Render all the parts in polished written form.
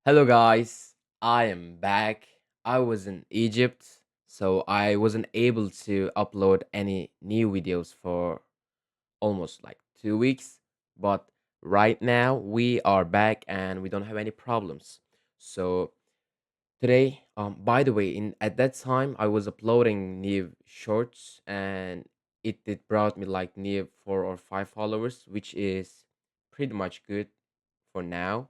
Hello, guys. I am back. I was in Egypt, so I wasn't able to upload any new videos for almost like 2 weeks. But right now, we are back and we don't have any problems. So today, by the way, in at that time, I was uploading new shorts and it brought me like near 4 or 5 followers, which is pretty much good for now.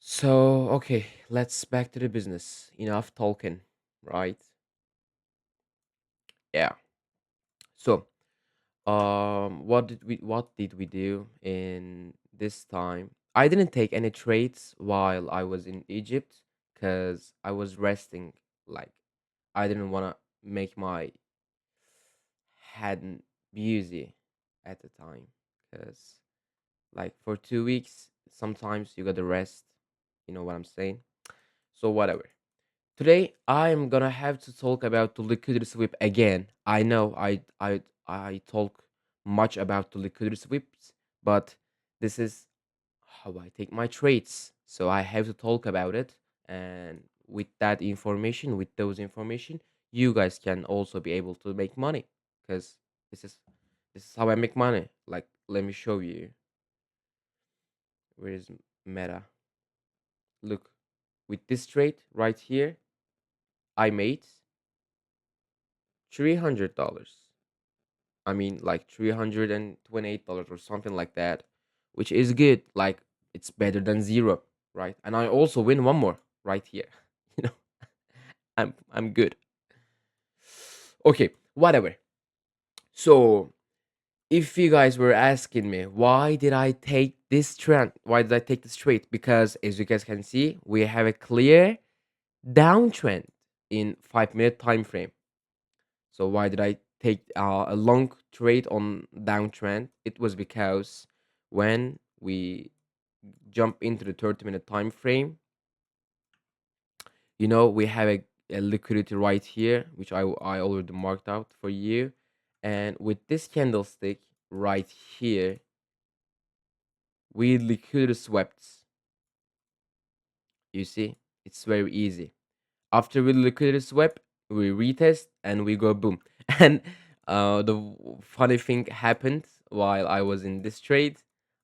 So, okay, let's back to the business. Enough talking, right? Yeah. So, what did we do in this time? I didn't take any trades while I was in Egypt because I was resting. Like, I didn't want to make my head busy at the time because, like, for 2 weeks, sometimes you gotta rest. You know what I'm saying? So, whatever. Today I am gonna have to talk about the liquidity sweep again. I know I talk much about the liquidity sweeps, but this is how I take my trades. So I have to talk about it, and with that information, with those information, you guys can also be able to make money because this is this is how I make money. Like, let me show you. Where is Meta? Look, with this trade right here, I made $300. I mean, like $328 or something like that, which is good. Like, it's better than zero, right? And I also win one more right here. You know, I'm good. Okay, whatever. So, if you guys were asking me why did I take this trend, why did I take this trade? Because as you guys can see, we have a clear downtrend in 5 minute time frame. So why did I take a long trade on downtrend? It was because when we jump into the 30-minute time frame, we have a liquidity right here, which I already marked out for you. And with this candlestick right here, we liquidity swept. You see, it's very easy. After we liquidity sweep, we retest and we go boom. And funny thing happened while I was in this trade.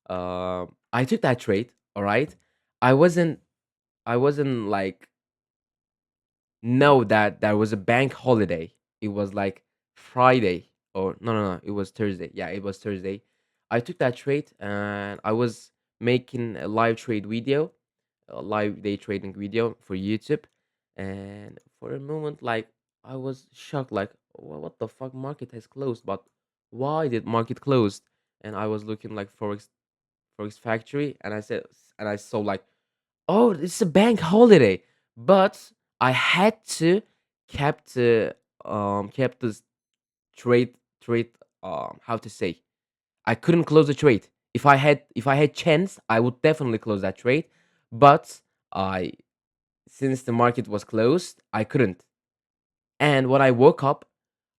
I took that trade. All right, I wasn't. I wasn't like know that there was a bank holiday. It was like Friday or no. It was Thursday. Yeah, it was Thursday. I took that trade and I was making a live trade video, a live day trading video for YouTube. And for a moment, like, I was shocked, like, What the fuck? Market has closed, but why did market close?" And I was looking like forex factory, and I saw like, "Oh, it's a bank holiday," but I had to kept this trade, how to say, I couldn't close the trade. If I had chance, I would definitely close that trade, but I since the market was closed, I couldn't. And when I woke up,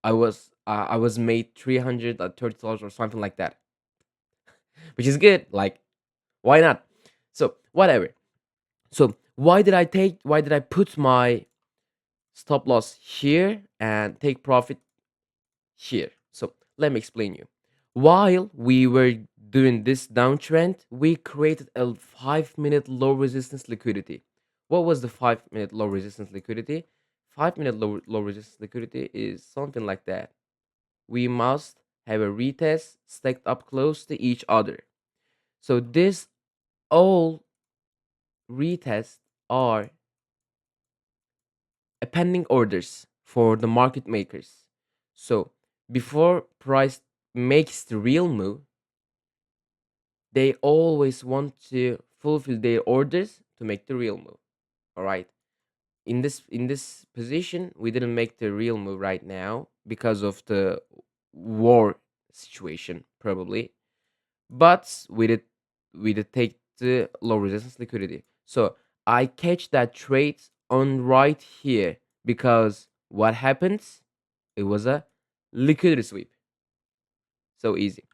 I was made $330 or something like that, which is good. Like, why not? So whatever. So why did I put my stop loss here and take profit here? So let me explain you. While we were doing this downtrend, we created a 5 minute low resistance liquidity. What was the 5 minute low resistance liquidity? 5 minute low resistance liquidity is something like that. We must have a retest stacked up close to each other. So this all retests are pending orders for the market makers. So before price makes the real move, they always want to fulfill their orders to make the real move. All right. In this position, we didn't make the real move right now because of the war situation, probably. But we did take the low resistance liquidity. So I catch that trade on right here because what happens? It was a liquidity sweep. So easy.